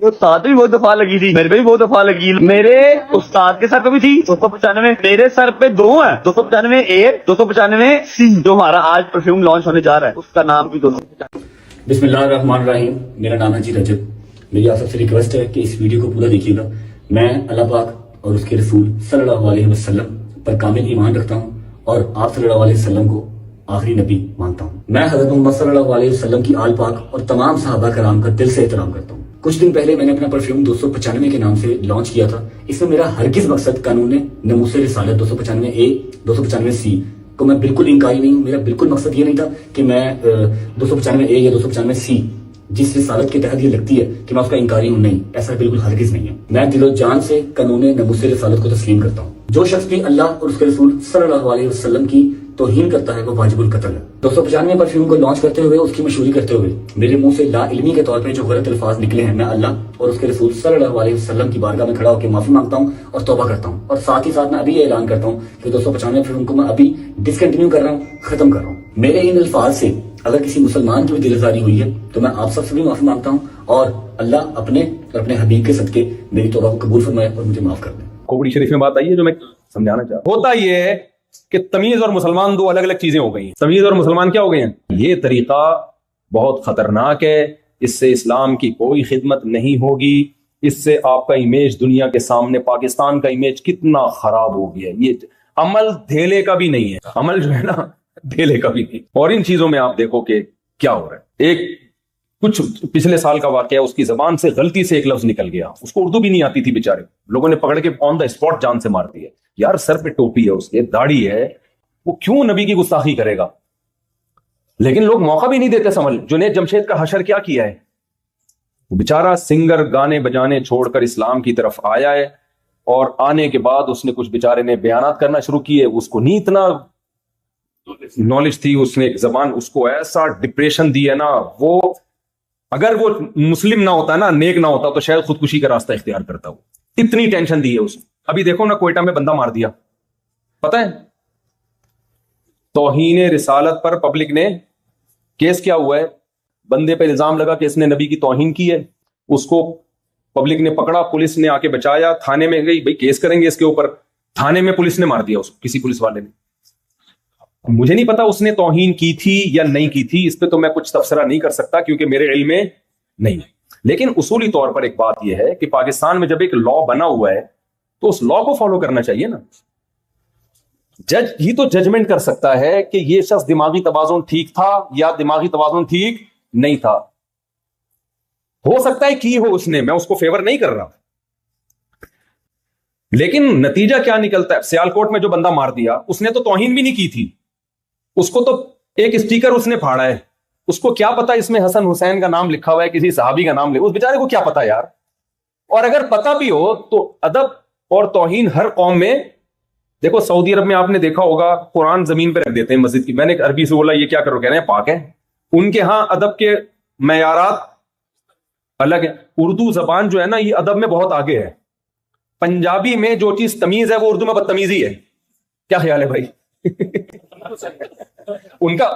استاد بھی بہت دفعہ لگی تھی، میرے پہ بھی بہت دفعہ لگی، میرے استاد کے سر پہ بھی تھی 295، میرے سر پہ دو ہیں 295A 295C، جو ہمارا آج پرفیوم لانچ ہونے جا رہا ہے اس کا نام بھی 295۔ بسم اللہ الرحمن الرحیم، میرا نام ہے جی رجب۔ میری آپ سب سے ریکویسٹ ہے کہ اس ویڈیو کو پورا دیکھیے گا۔ میں اللہ پاک اور اس کے رسول صلی اللہ علیہ وسلم پر کامل ایمان رکھتا ہوں اور آپ صلی اللہ علیہ وسلم کو آخری نبی مانتا ہوں۔ میں حضرت محمد صلی اللہ علیہ وسلم کی آل پاک اور تمام صحابہ کرام کا دل سے احترام کرتا ہوں۔ کچھ دن پہلے میں نے اپنا پرفیوم 295 کے نام سے لانچ کیا تھا۔ اس میں میرا ہرگز مقصد قانون ناموس رسالت 295A 295C کو میں بالکل انکاری نہیں ہوں۔ میرا بالکل مقصد یہ نہیں تھا کہ میں 295A یا 295C جس رسالت کے تحت یہ لگتی ہے کہ میں اس کا انکاری ہوں، نہیں، ایسا بالکل ہرگز نہیں ہے۔ میں دل و جان سے قانون ناموس رسالت کو تسلیم کرتا ہوں۔ جو شخص بھی اللہ اور اس کے رسول صلی اللہ علیہ وسلم کی توہین کرتا ہے وہ واجب القتل ہے۔ 295 پرفیوم کو لانچ کرتے ہوئے اس کی مشہوری کرتے ہوئے میرے منہ سے لا علمی کے طور پہ جو غلط الفاظ نکلے ہیں، میں اللہ اور اس کے رسول صلی اللہ علیہ وسلم کی بارگاہ میں کھڑا ہو کے معافی مانگتا ہوں اور توبہ کرتا ہوں، اور ساتھ ہی ساتھ میں ابھی یہ اعلان کرتا ہوں کہ 295 پرفیوم کو میں ابھی ڈسکنٹینیو کر رہا ہوں، ختم کر رہا ہوں۔ میرے ان الفاظ سے اگر کسی مسلمان کی بھی دل آزاری ہوئی ہے تو میں آپ سب سے بھی معافی مانگتا ہوں، اور اللہ اپنے اور اپنے حبیب کے صدقے میری توبہ کو قبول فرمائے اور مجھے معاف کر دیں۔ کوڑی شریف میں بات آئی ہے جو میں سمجھانا چاہتا ہوں۔ ہوتا یہ ہے کہ تمیز اور مسلمان دو الگ الگ چیزیں ہو گئی ہیں۔ تمیز اور مسلمان کیا ہو گئے ہیں؟ یہ طریقہ بہت خطرناک ہے، اس سے اسلام کی کوئی خدمت نہیں ہوگی، اس سے آپ کا امیج دنیا کے سامنے، پاکستان کا امیج کتنا خراب ہو گیا ہے۔ یہ عمل دھیلے کا بھی نہیں ہے، عمل جو ہے نا دھیلے کا بھی نہیں۔ اور ان چیزوں میں آپ دیکھو کہ کیا ہو رہا ہے۔ ایک کچھ پچھلے سال کا واقعہ، اس کی زبان سے غلطی سے ایک لفظ نکل گیا، اس کو اردو بھی نہیں آتی تھی بیچارے، لوگوں نے پکڑ کے آن دا اسپاٹ جان سے مار دی ہے۔ یار سر پہ ٹوپی ہے، اس کے داڑھی ہے، وہ کیوں نبی کی گستاخی کرے گا؟ لیکن لوگ موقع بھی نہیں دیتے سمجھ۔ جنید جمشید کا حشر کیا کیا ہے؟ وہ بیچارہ سنگر گانے بجانے چھوڑ کر اسلام کی طرف آیا ہے، اور آنے کے بعد اس نے کچھ بیچارے نے بیانات کرنا شروع کیے، اس کو نہیں اتنا نالج تھی، اس نے ایک زبان اس کو ایسا ڈپریشن دی ہے نا، وہ اگر وہ مسلم نہ ہوتا نا، نیک نہ ہوتا تو شاید خودکشی کا راستہ اختیار کرتا ہو، اتنی ٹینشن دی ہے اس نے۔ ابھی دیکھو نا کوئٹہ میں بندہ مار دیا، پتہ ہے توہین رسالت پر پبلک نے کیس کیا ہوا ہے، بندے پہ الزام لگا کہ اس نے نبی کی توہین کی ہے، اس کو پبلک نے پکڑا، پولیس نے آ کے بچایا، تھانے میں گئی، بھئی کیس کریں گے اس کے اوپر، تھانے میں پولیس نے مار دیا اس کو، کسی پولیس والے نے۔ مجھے نہیں پتا اس نے توہین کی تھی یا نہیں کی تھی، اس پہ تو میں کچھ تبصرہ نہیں کر سکتا کیونکہ میرے علم میں نہیں ہے، لیکن اصولی طور پر ایک بات یہ ہے کہ پاکستان میں جب ایک لا بنا ہوا ہے تو اس لا کو فالو کرنا چاہیے نا۔ جج ہی تو ججمنٹ کر سکتا ہے کہ یہ شخص دماغی توازن ٹھیک تھا یا دماغی توازن ٹھیک نہیں تھا۔ ہو سکتا ہے کی ہو اس نے، میں اس کو فیور نہیں کر رہا، لیکن نتیجہ کیا نکلتا ہے؟ سیالکوٹ میں جو بندہ مار دیا اس نے تو توہین بھی نہیں کی تھی، اس کو تو ایک اسٹیکر اس نے پھاڑا ہے، اس کو کیا پتا اس میں حسن حسین کا نام لکھا ہوا ہے، کسی صحابی کا نام لکھا، اس بیچارے کو کیا پتا یار؟ اور اگر پتا بھی ہو تو ادب اور توہین ہر قوم میں، دیکھو سعودی عرب میں آپ نے دیکھا ہوگا قرآن زمین پہ رکھ دیتے ہیں مسجد کی، میں نے عربی سے بولا یہ کیا کرو، کہہ رہے ہیں پاک ہے، ان کے ہاں ادب کے معیارات الگ ہے۔ اردو زبان جو ہے نا یہ ادب میں بہت آگے ہے، پنجابی میں جو چیز تمیز ہے وہ اردو میں بدتمیزی ہے، کیا خیال ہے بھائی؟ ان کا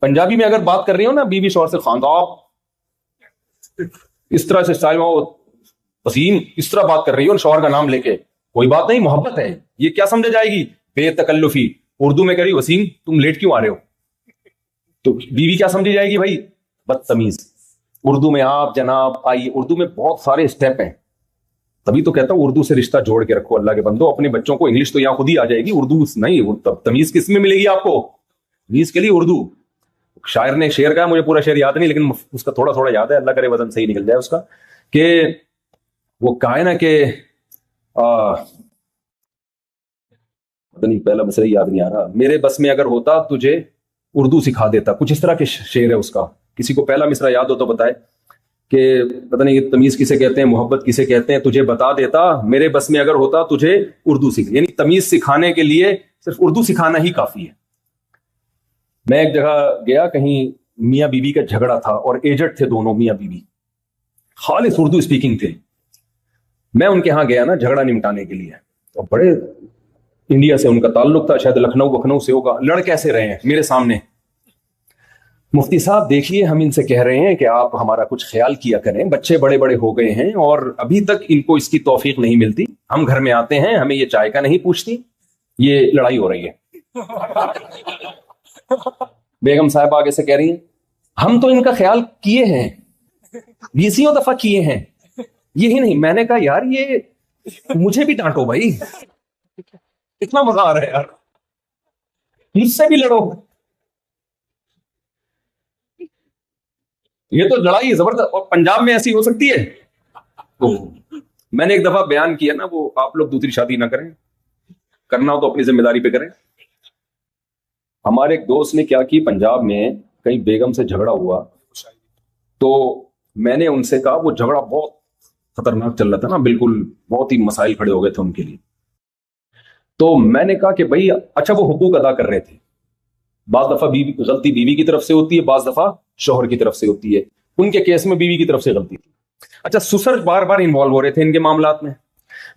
پنجابی میں اگر بات کر رہی ہو نا بیوی شوہر سے، خاندان اس طرح سے اسٹائل میں وسیم اس طرح بات کر رہی ہو شوہر کا نام لے کے، کوئی بات نہیں، محبت ہے، یہ کیا سمجھے جائے گی بے تکلفی؟ اردو میں کری وسیم تم لیٹ کیوں آ رہے ہو، تو بیوی کیا سمجھی جائے گی بھائی؟ بدتمیز۔ اردو میں آپ جناب آئیے، اردو میں بہت سارے اسٹیپ ہیں، تبھی تو کہتا ہوں اردو سے رشتہ جوڑ کے رکھو اللہ کے بندو، اپنے بچوں کو انگلش تو یہاں خود ہی آ جائے گی، اردو نہیں، تمیز کس میں ملے گی آپ کو؟ تمیز کے لیے اردو۔ شاعر نے شعر کہا، مجھے پورا شعر یاد نہیں لیکن اس کا تھوڑا تھوڑا یاد ہے، اللہ کرے وزن صحیح نکل جائے اس کا، کہ وہ کہا ہے نا کہ پہلا مسئلہ یاد نہیں آ رہا، میرے بس میں اگر ہوتا تجھے اردو سکھا دیتا، کچھ اس طرح کے شعر ہے اس کا، کسی کو پہلا مصرع یاد ہو تو بتائے کہ پتہ نہیں یہ تمیز کسے کہتے ہیں، محبت کسے کہتے ہیں، تجھے بتا دیتا، میرے بس میں اگر ہوتا تجھے اردو سکھ، یعنی تمیز سکھانے کے لیے صرف اردو سکھانا ہی کافی ہے۔ میں ایک جگہ گیا، کہیں میاں بیوی کا جھگڑا تھا اور ایجڈ تھے دونوں میاں بیوی، خالص اردو اسپیکنگ تھے، میں ان کے ہاں گیا نا جھگڑا نمٹانے کے لیے، اور بڑے انڈیا سے ان کا تعلق تھا، شاید لکھنؤ سے ہوگا، لڑ کیسے رہے ہیں میرے سامنے، مفتی صاحب دیکھیے ہم ان سے کہہ رہے ہیں کہ آپ ہمارا کچھ خیال کیا کریں, بچے بڑے بڑے ہو گئے ہیں اور ابھی تک ان کو اس کی توفیق نہیں ملتی. ہم گھر میں آتے ہیں ہمیں یہ چائے کا نہیں پوچھتی, یہ لڑائی ہو رہی ہے. بیگم صاحب آگے سے کہہ رہی ہیں ہم تو ان کا خیال کیے ہیں, 20 دفعہ کیے ہیں, یہی نہیں. میں نے کہا یار یہ مجھے بھی ڈانٹو بھائی, اتنا مزہ آ رہا ہے یار, مجھ سے بھی لڑو. یہ تو لڑائی زبردست, اور پنجاب میں ایسی ہو سکتی ہے. میں نے ایک دفعہ بیان کیا نا, وہ آپ لوگ دوسری شادی نہ کریں, کرنا ہو تو اپنی ذمہ داری پہ کریں. ہمارے ایک دوست نے کیا کی, پنجاب میں کہیں بیگم سے جھگڑا ہوا, تو میں نے ان سے کہا, وہ جھگڑا بہت خطرناک چل رہا تھا نا, بالکل بہت ہی مسائل کھڑے ہو گئے تھے ان کے لیے. تو میں نے کہا کہ بھائی اچھا وہ حقوق ادا کر رہے تھے, بعض دفعہ غلطی بیوی کی طرف سے ہوتی ہے, بعض دفعہ شوہر کی طرف سے ہوتی ہے. ان کے کیس میں بیوی کی طرف سے غلطی تھی. اچھا سسر بار بار انوالو ہو رہے تھے ان کے معاملات میں.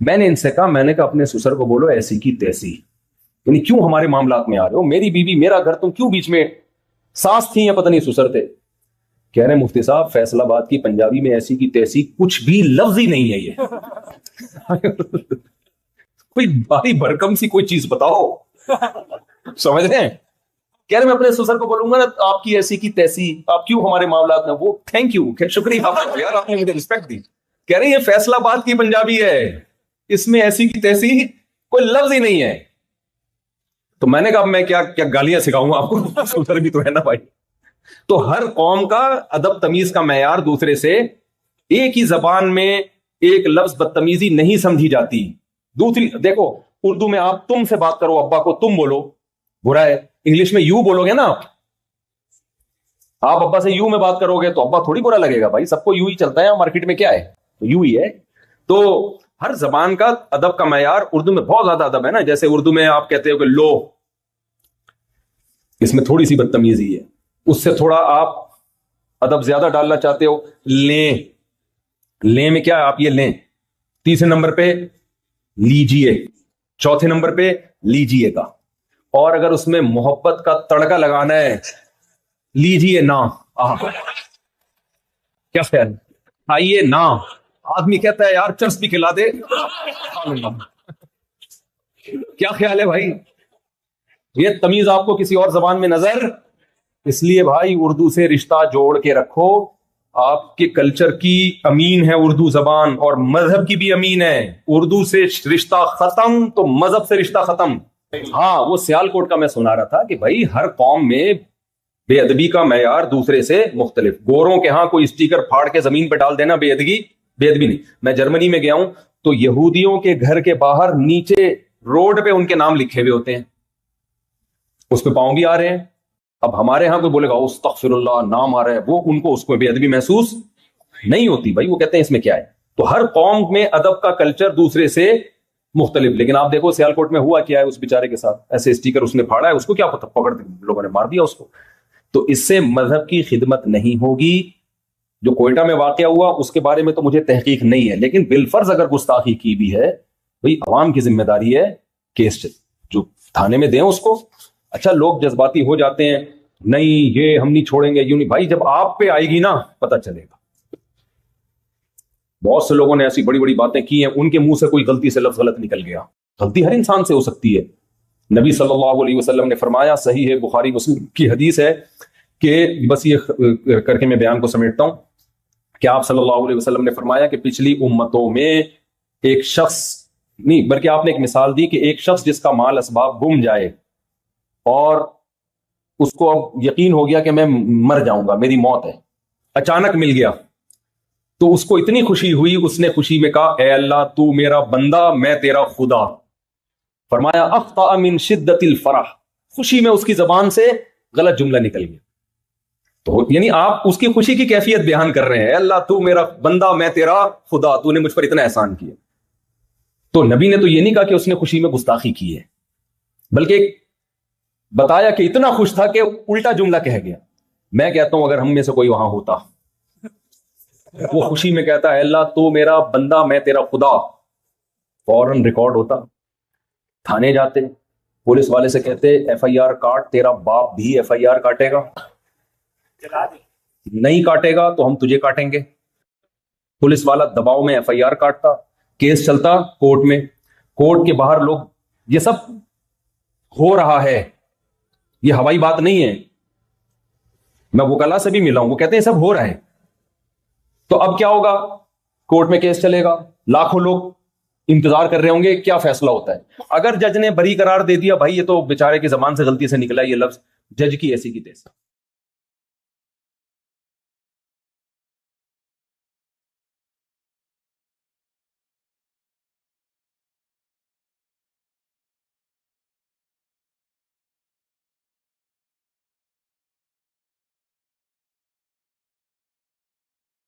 میں نے ان سے کہا, میں نے کہا اپنے سسر کو بولو ایسی کی تیسی, یعنی کیوں ہمارے معاملات میں آ رہے ہو, میری بیوی میرا گھر, تم کیوں بیچ میں, ساس تھی یا پتہ نہیں سسر تھے. کہہ رہے مفتی صاحب فیصل آباد کی پنجابی میں ایسی کی تیسی کچھ بھی لفظ ہی نہیں ہے, یہ کوئی بھاری بھرکم سی کوئی چیز بتاؤ, سمجھ رہے ہیں. کہہ رہے میں اپنے سسر کو بولوں گا نا آپ کی ایسی کی تیسی, آپ کیوں ہمارے معاملات میں, وہ تھینک یو, شکریہ یار آپ نے مجھے رسپیکٹ دی. کہہ رہے ہیں یہ فیصل آباد کی پنجابی ہے, اس میں ایسی کی تیسی کوئی لفظ ہی نہیں ہے. تو میں نے کہا میں کیا گالیاں سکھاؤں گا آپ کو, سسر بھی تو ہے نا بھائی. تو ہر قوم کا ادب تمیز کا معیار دوسرے سے, ایک ہی زبان میں ایک لفظ بدتمیزی نہیں سمجھی جاتی. دوسری دیکھو اردو میں آپ تم سے بات کرو, ابا کو تم بولو, برا ہے. انگلش میں یو بولو گے نا, آپ ابا سے یو میں بات کرو گے تو ابا تھوڑی برا لگے گا, بھائی سب کو یو ہی چلتا ہے, مارکیٹ میں کیا ہے تو یو ہی ہے. تو ہر زبان کا ادب کا معیار, اردو میں بہت زیادہ ادب ہے نا, جیسے اردو میں آپ کہتے ہو کہ لو, اس میں تھوڑی سی بدتمیزی ہے. اس سے تھوڑا آپ ادب زیادہ ڈالنا چاہتے ہو, لیں, لیں میں کیا آپ یہ لیں, تیسرے نمبر پہ لیجیے, چوتھے نمبر پہ لیجیے گا, اور اگر اس میں محبت کا تڑکا لگانا ہے لیجیے نا. کیا خیال, آئیے نا. آدمی کہتا ہے یار چرس بھی کھلا دے, کیا خیال ہے بھائی, یہ تمیز آپ کو کسی اور زبان میں نظر. اس لیے بھائی اردو سے رشتہ جوڑ کے رکھو, آپ کے کلچر کی امین ہے اردو زبان, اور مذہب کی بھی امین ہے. اردو سے رشتہ ختم تو مذہب سے رشتہ ختم. ہاں وہ سیالکوٹ کا میں سنا رہا تھا کہ بھائی ہر قوم میں بے ادبی کا معیار دوسرے سے مختلف. گوروں کے ہاں کوئی اسٹیکر پھاڑ کے زمین پہ ڈال دینا بے ادبی نہیں. میں جرمنی میں گیا ہوں تو یہودیوں کے گھر کے باہر نیچے روڈ پہ ان کے نام لکھے ہوئے ہوتے ہیں, اس پہ پاؤں بھی آ رہے ہیں. اب ہمارے ہاں کوئی بولے گا استغفر اللہ, نام آ رہا ہے, وہ ان کو اس کو بے ادبی محسوس نہیں ہوتی. بھائی وہ کہتے ہیں اس میں کیا ہے. تو ہر قوم میں ادب کا کلچر دوسرے سے مختلف. لیکن آپ دیکھو سیالکوٹ میں ہوا کیا ہے اس بیچارے کے ساتھ, ایسے اسٹیکر اس نے پھاڑا ہے, اس کو کیا پتہ, پکڑ لوگوں نے مار دیا اس کو. تو اس سے مذہب کی خدمت نہیں ہوگی. جو کوئٹہ میں واقعہ ہوا اس کے بارے میں تو مجھے تحقیق نہیں ہے, لیکن بالفرض اگر گستاخی کی بھی ہے, بھئی عوام کی ذمہ داری ہے کیس جو تھانے میں دیں اس کو. اچھا لوگ جذباتی ہو جاتے ہیں, نہیں یہ ہم نہیں چھوڑیں گے, یوں نہیں. بھائی جب آپ پہ آئے گی نا پتہ چلے گا. بہت سے لوگوں نے ایسی بڑی بڑی باتیں کی ہیں, ان کے منہ سے کوئی غلطی سے لفظ غلط نکل گیا. غلطی ہر انسان سے ہو سکتی ہے. نبی صلی اللہ علیہ وسلم نے فرمایا, صحیح ہے بخاری مسلم کی حدیث ہے, کہ بس یہ کر کے میں بیان کو سمیٹتا ہوں, کہ آپ صلی اللہ علیہ وسلم نے فرمایا کہ پچھلی امتوں میں ایک شخص نہیں, بلکہ آپ نے ایک مثال دی کہ ایک شخص جس کا مال اسباب گم جائے اور اس کو اب یقین ہو گیا کہ میں مر جاؤں گا, میری موت ہے, اچانک مل گیا, تو اس کو اتنی خوشی ہوئی, اس نے خوشی میں کہا اے اللہ تو میرا بندہ میں تیرا خدا. فرمایا اخطأ من شدت الفرح, خوشی میں اس کی زبان سے غلط جملہ نکل گیا. تو یعنی آپ اس کی خوشی کی کیفیت بیان کر رہے ہیں, اے اللہ تو میرا بندہ میں تیرا خدا, تو نے مجھ پر اتنا احسان کیا. تو نبی نے تو یہ نہیں کہا کہ اس نے خوشی میں گستاخی کی ہے, بلکہ بتایا کہ اتنا خوش تھا کہ الٹا جملہ کہہ گیا. میں کہتا ہوں اگر ہم میں سے کوئی وہاں ہوتا, وہ خوشی میں کہتا ہے اللہ تو میرا بندہ میں تیرا خدا, فوراً ریکارڈ ہوتا, تھانے جاتے, پولیس والے سے کہتے ایف آئی آر کاٹ, تیرا باپ بھی ایف آئی آر کاٹے گا. نہیں کاٹے گا تو ہم تجھے کاٹیں گے. پولیس والا دباؤ میں FIR کاٹتا, کیس چلتا کورٹ میں, کورٹ کے باہر لوگ, یہ سب ہو رہا ہے, یہ ہوائی بات نہیں ہے. میں وکلا سے بھی ملا ہوں, وہ کہتے ہیں سب ہو رہا ہے. تو اب کیا ہوگا, کورٹ میں کیس چلے گا, لاکھوں لوگ انتظار کر رہے ہوں گے کیا فیصلہ ہوتا ہے. اگر جج نے بری قرار دے دیا, بھائی یہ تو بیچارے کی زبان سے غلطی سے نکلا یہ لفظ, جج کی ایسی کی تیسی.